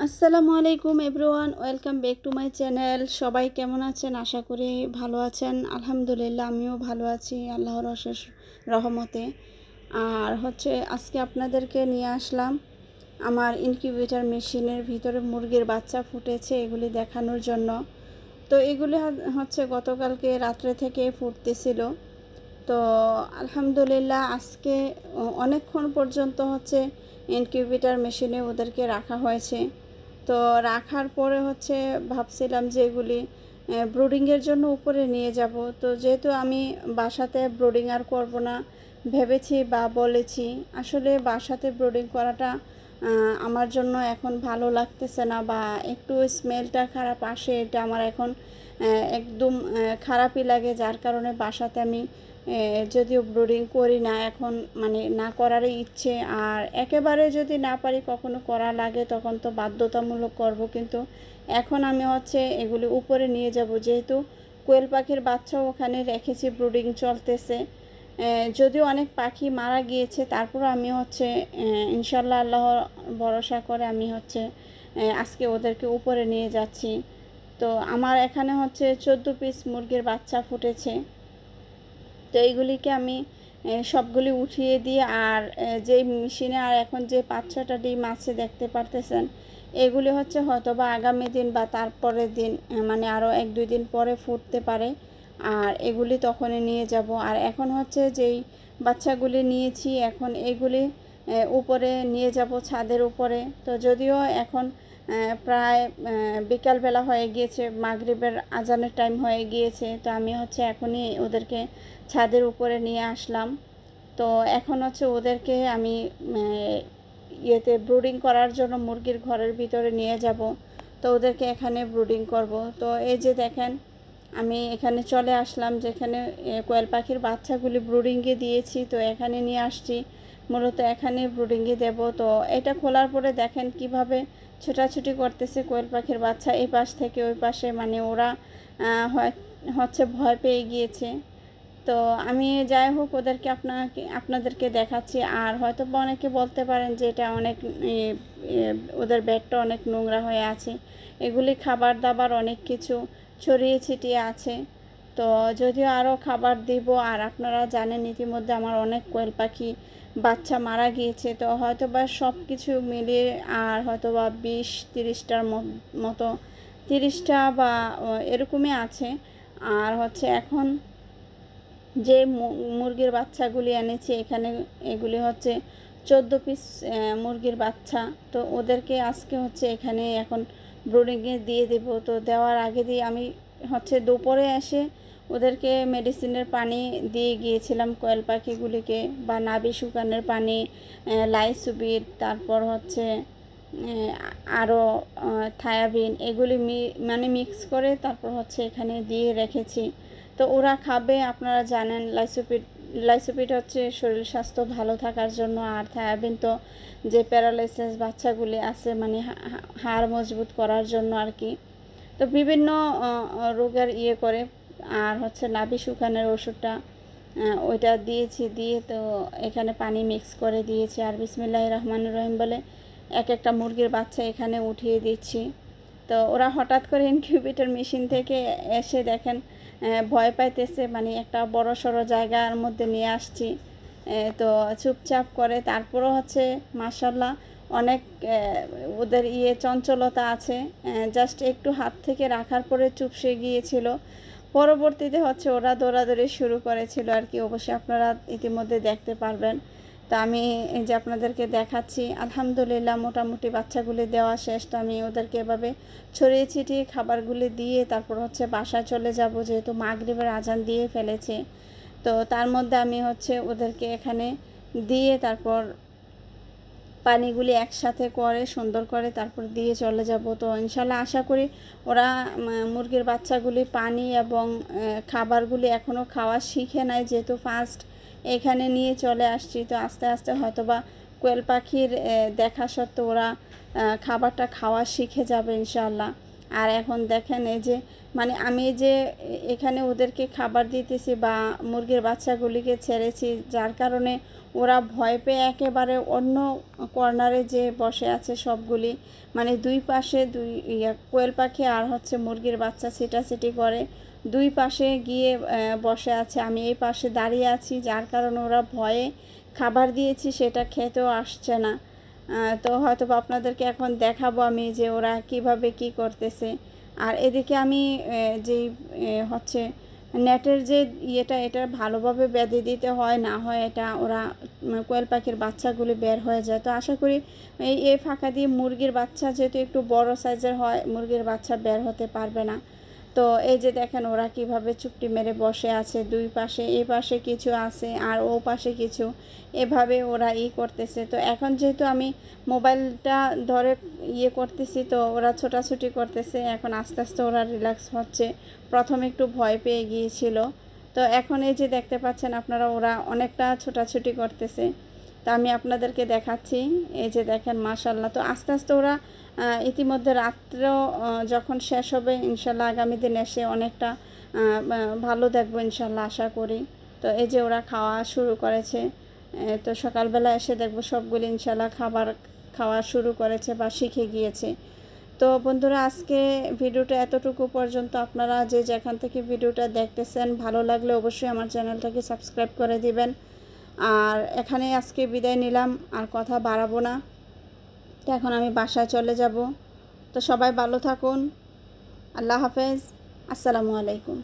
আসসালামু আলাইকুম everyone, welcome back to my channel. সবাই কেমন আছেন? আশা করি ভালো আছেন। আলহামদুলিল্লাহ, আমিও ভালো আছি আল্লাহর অশেষ রহমতে। আর আজকে আপনাদেরকে নিয়ে আসলাম আমার ইনকিউবেটর মেশিনের ভিতরে মুরগির বাচ্চা ফুটেছে এগুলি দেখানোর জন্য। তো এগুলি গতকালকে রাত্রে থেকে ফুটতেছিল। তো আলহামদুলিল্লাহ আজকে অনেকক্ষণ পর্যন্ত ইনকিউবেটর মেশিনে ওদেরকে রাখা হয়েছে। তো রাখার পরে ভাবছিলাম যে এগুলি ব্রুডিংয়ের জন্য উপরে নিয়ে যাব। তো যেহেতু আমি বাসাতে ব্রুডিং আর করব না ভেবেছি বা বলেছি, আসলে বাসাতে ব্রুডিং করাটা আমার জন্য এখন ভালো লাগতেছে না, বা একটু স্মেলটা খারাপ আসে, এটা আমার এখন একদম খারাপই লাগে। যার কারণে বাসাতে আমি যদিও ব্রুডিং করি না এখন, মানে না করারই ইচ্ছে। আর একেবারে যদি না পারি কখনো করা লাগে তখন তো বাধ্যতামূলক করব, কিন্তু এখন আমি এগুলি উপরে নিয়ে যাব। যেহেতু কোয়েল পাখির বাচ্চাও ওখানে রেখেছি, ব্রুডিং চলতেছে। যদিও অনেক পাখি মারা গিয়েছে, তারপর আমি ইনশাল্লাহ আল্লাহর ভরসা করে আমি আজকে ওদেরকে উপরে নিয়ে যাচ্ছি। তো আমার এখানে 14 পিস মুরগির বাচ্চা ফুটেছে। তো এইগুলিকে আমি সবগুলি উঠিয়ে দিয়ে, আর যে মেশিনে আর এখন যে 5-6টা ডিম আছে দেখতে পারতেছেন, এগুলি হয়তো বা আগামী দিন বা তারপরের দিন, মানে আরও 1-2 দিন পরে ফুটতে পারে। আর এগুলি তখনই নিয়ে যাব। আর এখন যেই বাচ্চাগুলি নিয়েছি, এখন এগুলি উপরে নিয়ে যাব ছাদের উপরে। তো যদিও এখন প্রায় বিকালবেলা হয়ে গিয়েছে, মাগরিবের আজানের টাইম হয়ে গিয়েছে। তো আমি এখনই ওদেরকে ছাদের উপরে নিয়ে আসলাম। তো এখন ওদেরকে আমি ইয়েতে ব্রুডিং করার জন্য মুরগির ঘরের ভিতরে নিয়ে যাব। তো ওদেরকে এখানে ব্রুডিং করব। তো এই যে দেখেন, আমি এখানে চলে আসলাম যেখানে কোয়েল পাখির বাচ্চাগুলি ব্রুডিংয়ে দিয়েছি। তো এখানে নিয়ে আসছি, মূলত এখানে ব্রুডিংয়ে দেব। তো এটা খোলার পরে দেখেন কিভাবে ছোটাছুটি করতেছে কোয়েল পাখির বাচ্চা এই পাশ থেকে ওই পাশে, মানে ওরা ভয় পেয়ে গিয়েছে। তো আমি যাই হোক ওদেরকে আপনাদেরকে দেখাচ্ছি। আর হয়তো বা অনেকে বলতে পারেন যে এটা অনেক ওদের বেডটা অনেক নোংরা হয়ে আছে, এগুলি খাবার দাবার অনেক কিছু ছড়িয়ে ছিটিয়ে আছে। তো যদিও আরও খাবার দিব। আর আপনারা জানেন ইতিমধ্যে আমার অনেক কোয়েল পাখি বাচ্চা মারা গিয়েছে। তো হয়তো বা সব কিছু মিলিয়ে আর হয়তো বা 20-30টার মতো, 30টা বা এরকমই আছে। আর এখন যে মুরগির বাচ্চাগুলি এনেছি এখানে, এগুলি 14 পিস মুরগির বাচ্চা। তো ওদেরকে আজকে এখানে এখন ব্রুডিংয়ে দিয়ে দেব। তো দেওয়ার আগে দিয়ে আমি দুপুরে এসে ওদেরকে মেডিসিনের পানি দিয়ে গিয়েছিলাম কোয়েল পাখিগুলিকে, বা নাভি শুকানোর পানি, লাইসুবিট, তারপর আরও থায়াবিন, এগুলি মানে মিক্স করে তারপর এখানে দিয়ে রেখেছি। তো ওরা খাবে। আপনারা জানেন লাইসোপিট শরীর স্বাস্থ্য ভালো থাকার জন্য, আর থায়াবিন তো যে প্যারালাইসিস বাচ্চাগুলি আছে, মানে হাড় মজবুত করার জন্য আর কি। তো বিভিন্ন রোগের করে। আর নাভি শুকানোর ওষুধটা ওইটা দিয়েছি, দিয়ে তো এখানে পানি মিক্স করে দিয়েছি। আর বিসমিল্লাহির রহমানির রহিম বলে এক একটা মুরগির বাচ্চা এখানে উঠিয়ে দিচ্ছি। তো ওরা হঠাৎ করে ইনকিউবেটর মেশিন থেকে এসে দেখেন ভয় পাইতেছে, মানে একটা বড় সড়ো জায়গার মধ্যে নিয়ে আসছি। তো চুপচাপ করে, তারপরও মাশাল্লাহ অনেক ওদের চঞ্চলতা আছে। জাস্ট একটু হাত থেকে রাখার পরে চুপসে গিয়েছিল। পরবর্তীতে ওরা দৌড়াদৌড়ি শুরু করেছিল আর কি, অবশ্যই আপনারা ইতিমধ্যে দেখতে পারবেন। তো আমি এই যে আপনাদেরকে দেখাচ্ছি, আলহামদুলিল্লাহ মোটামুটি বাচ্চাগুলি দেওয়া শেষ। তো আমি ওদেরকে এভাবে ছড়িয়ে ছিটিয়ে খাবারগুলি দিয়ে তারপর বাসায় চলে যাব, যেহেতু মাগরিবের আজান দিয়ে ফেলেছে। তো তার মধ্যে আমি ওদেরকে এখানে দিয়ে তারপর পানিগুলি একসাথে করে সুন্দর করে তারপর দিয়ে চলে যাব। তো ইনশাল্লাহ আশা করি ওরা মুরগির বাচ্চাগুলি পানি এবং খাবারগুলি এখনও খাওয়া শিখে নাই, যেহেতু ফার্স্ট এখানে নিয়ে চলে আসছি। তো আস্তে আস্তে হয়তোবা কোয়েল পাখির দেখা সত্ত্বেও ওরা খাবারটা খাওয়া শিখে যাবে ইনশাল্লাহ। আর এখন দেখেন এই যে মানে আমি যে এখানে ওদেরকে খাবার দিতেছি বা মুরগির বাচ্চাগুলিকে ছেড়েছি, যার কারণে ওরা ভয় পেয়ে একেবারে অন্য কর্নারে যে বসে আছে সবগুলি, মানে দুই পাশে দুই কোয়েল পাখি আর হচ্ছে মুরগির বাচ্চা ছিটাছিটি করে দুই পাশে গিয়ে বসে আছে। আমি এই পাশে দাঁড়িয়ে আছি, যার কারণে ওরা ভয়ে খাবার দিয়েছি সেটা খেতেও আসছে না। তো হয়তো আপনাদেরকে এখন দেখাবো আমি যে ওরা কিভাবে কি করতেছে। আর এদিকে আমি যেই হচ্ছে নেটের যে এটা ভালোভাবে বেঁধে দিতে হয়, না হয় এটা ওরা কোয়েল পাখির বাচ্চাগুলি বের হয়ে যায়। তো আশা করি এই ফাঁকা দিয়ে মুরগির বাচ্চা যেহেতু একটু বড় সাইজের হয়, মুরগির বাচ্চা বের হতে পারবে না। তো এই যে দেখেন ওরা কিভাবে চুপটি মেরে বসে আছে, দুই পাশে এই পাশে কিছু আছে আর ও পাশে কিছু, এভাবে ওরা করতেছে। তো এখন যেহেতু আমি মোবাইলটা ধরে করতেছি, তো ওরা ছোটাছুটি করতেছে। এখন আস্তে আস্তে ওরা রিল্যাক্স হচ্ছে। প্রথমে একটু ভয় পেয়ে গিয়েছিল, তো এখন এই যে দেখতে পাচ্ছেন আপনারা ওরা অনেকটা ছোটাছুটি করতেছে। তা আমি আপনাদেরকে দেখাচ্ছি, এই যে দেখেন মাশাআল্লাহ। তো আস্তে আস্তে ওরা ইতিমধ্যে রাত্র যখন শেষ হবে ইনশাল্লাহ আগামী দিন এসে অনেকটা ভালো দেখবো ইনশাল্লাহ আশা করি। তো এই যে ওরা খাওয়া শুরু করেছে। তো সকালবেলা এসে দেখবো সবগুলি ইনশাল্লাহ খাওয়া শুরু করেছে বা শিখে গিয়েছে। তো বন্ধুরা আজকে ভিডিওটা এতটুকু পর্যন্ত। আপনারা যে যেখান থেকে ভিডিওটা দেখতেছেন, ভালো লাগলে অবশ্যই আমার চ্যানেলটাকে সাবস্ক্রাইব করে দিবেন। আর এখানে আজকে বিদায় নিলাম, আর কথা বাড়াবো না। তো এখন আমি বাসায় চলে যাব। তো সবাই ভালো থাকুন। আল্লাহ হাফেজ। আসসালামু আলাইকুম।